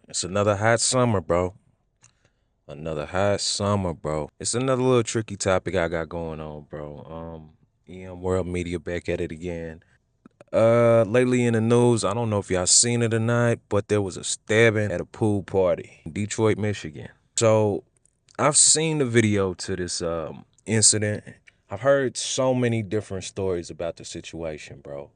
It's another hot summer, bro. Another hot summer, bro. It's another little tricky topic I got going on, bro. World Media back at it again. Lately in the news, I don't know if y'all seen it or not, but there was a stabbing at a pool party in Detroit, Michigan. So I've seen the video to this incident. I've heard so many different stories about the situation, bro.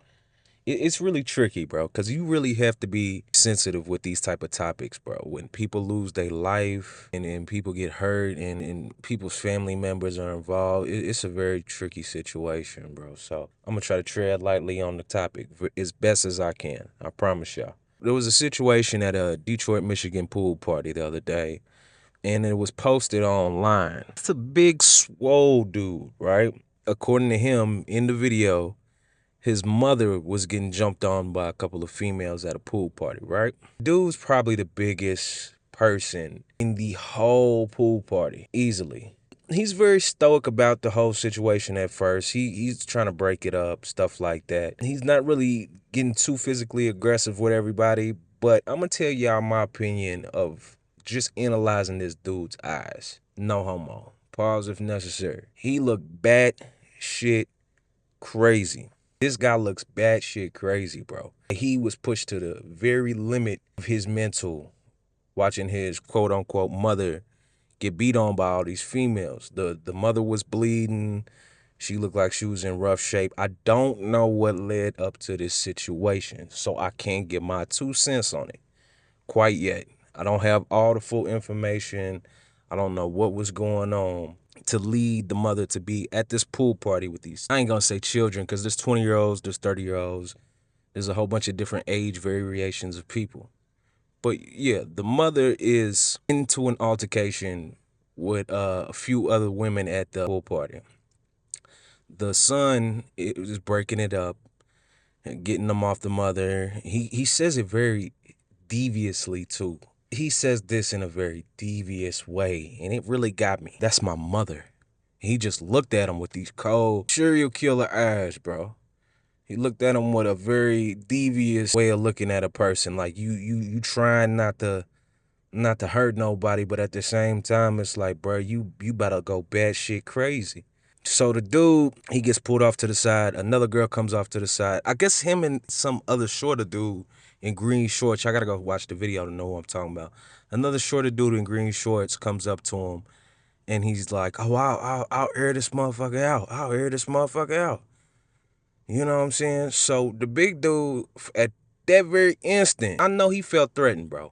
It's really tricky, bro, because you really have to be sensitive with these type of topics, bro. When people lose their life and people get hurt and people's family members are involved, it's a very tricky situation, bro. So I'm gonna try to tread lightly on the topic as best as I can. I promise y'all. There was a situation at a Detroit, Michigan pool party the other day, and it was posted online. It's a big swole dude, right? According to him in the video, his mother was getting jumped on by a couple of females at a pool party, right? Dude's probably the biggest person in the whole pool party, easily. He's very stoic about the whole situation at first. He's trying to break it up, stuff like that. He's not really getting too physically aggressive with everybody, but I'm gonna tell y'all my opinion of just analyzing this dude's eyes. No homo. Pause if necessary. He looked bad shit crazy. This guy looks batshit crazy, bro. He was pushed to the very limit of his mental watching his quote unquote mother get beat on by all these females. The mother was bleeding. She looked like she was in rough shape. I don't know what led up to this situation, so I can't give my 2 cents on it quite yet. I don't have all the full information. I don't know what was going on to lead the mother to be at this pool party with these. I ain't gonna say children because there's 20-year-olds, there's 30-year-olds, there's a whole bunch of different age variations of people. But yeah, the mother is into an altercation with a few other women at the pool party. The son is breaking it up, getting them off the mother. He says it very deviously too. He says this in a very devious way, and it really got me. That's my mother. He just looked at him with these cold serial killer eyes, bro. He looked at him with a very devious way of looking at a person. Like you trying not to hurt nobody, but at the same time, it's like, bro, you better go batshit crazy. So the dude, he gets pulled off to the side. Another girl comes off to the side. I guess him and some other shorter dude in green shorts. I gotta go watch the video to know who I'm talking about. Another shorter dude in green shorts comes up to him, and he's like, "Oh, I'll air this motherfucker out. I'll air this motherfucker out." You know what I'm saying? So the big dude, at that very instant, I know he felt threatened, bro.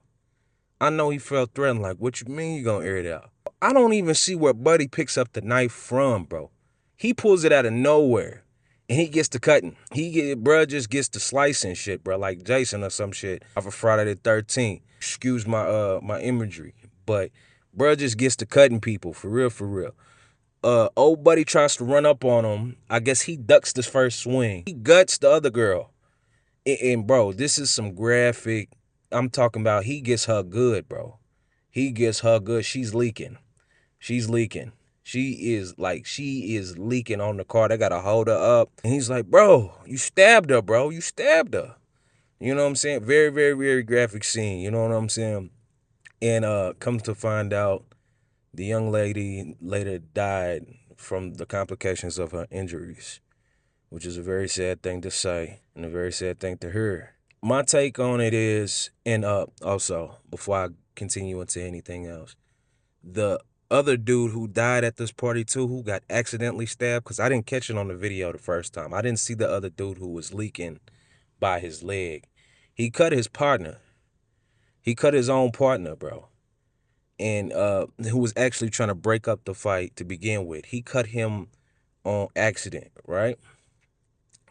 I know he felt threatened. Like, what you mean you gonna air it out? I don't even see where Buddy picks up the knife from, bro. He pulls it out of nowhere, and he gets to cutting. Bruh just gets to slicing shit, bro, like Jason or some shit off of Friday the 13th. Excuse my imagery, but bruh just gets to cutting people for real, for real. Old Buddy tries to run up on him. I guess he ducks the first swing. He guts the other girl, and bro, this is some graphic. I'm talking about. He gets her good, bro. He gets her good. She's leaking. She's leaking. She is leaking on the car. They gotta hold her up. And he's like, bro, you stabbed her, bro. You stabbed her. You know what I'm saying? Very, very, very graphic scene. You know what I'm saying? And comes to find out, the young lady later died from the complications of her injuries, which is a very sad thing to say and a very sad thing to hear. My take on it is, and also, before I continue into anything else, the other dude who died at this party too, who got accidentally stabbed, because I didn't catch it on the video the first time. I didn't see the other dude who was leaking by his leg. He cut his partner. He cut his own partner, bro. And who was actually trying to break up the fight to begin with. He cut him on accident, right?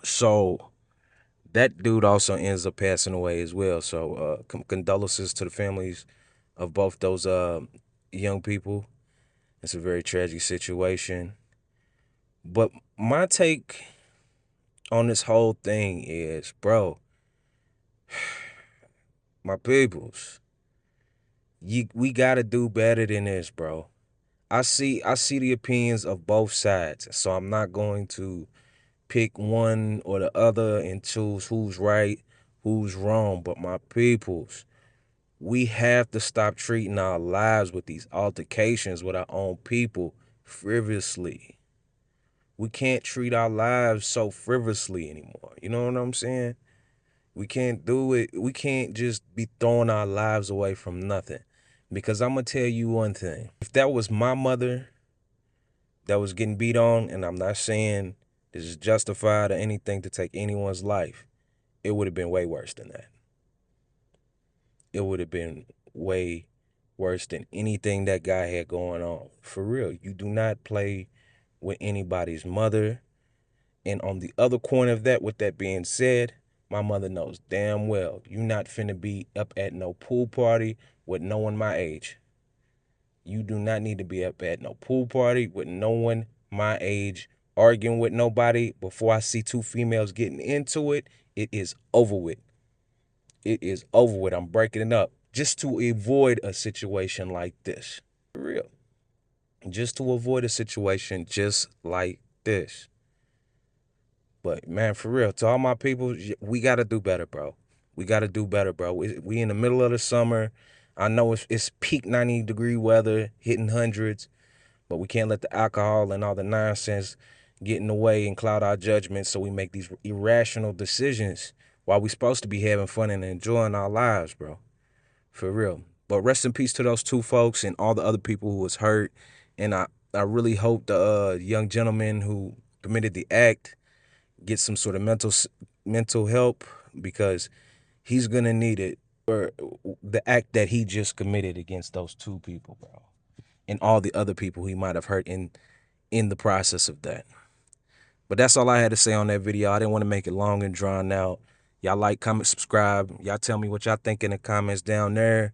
So that dude also ends up passing away as well. So condolences to the families of both those young people. It's a very tragic situation. But my take on this whole thing is, bro, my peoples, we gotta do better than this, bro. I see the opinions of both sides, so I'm not going to pick one or the other and choose who's right, who's wrong. But my peoples, We have to stop treating our lives with these altercations with our own people frivolously. We can't treat our lives so frivolously anymore. You know what I'm saying? We can't do it. We can't just be throwing our lives away from nothing. Because I'm going to tell you one thing. If that was my mother that was getting beat on, and I'm not saying this is justified or anything to take anyone's life, it would have been way worse than that. It would have been way worse than anything that guy had going on. For real, you do not play with anybody's mother. And on the other corner of that, with that being said, my mother knows damn well you not finna be up at no pool party with no one my age. You do not need to be up at no pool party with no one my age, arguing with nobody. Before I see two females getting into it, it is over with. It is over with. I'm breaking it up just to avoid a situation like this. For real. Just to avoid a situation just like this. But man, for real, to all my people, we got to do better, bro. We got to do better, bro. We in the middle of the summer. I know it's peak 90-degree weather, hitting hundreds, but we can't let the alcohol and all the nonsense get in the way and cloud our judgment, so we make these irrational decisions while we supposed to be having fun and enjoying our lives, bro. For real. But rest in peace to those two folks and all the other people who was hurt. And I really hope the young gentleman who committed the act get some sort of mental help, because he's gonna need it for the act that he just committed against those two people, bro, and all the other people he might have hurt in the process of that. But that's all I had to say on that video. I didn't want to make it long and drawn out. Y'all like, comment, subscribe. Y'all tell me what y'all think in the comments down there.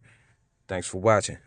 Thanks for watching.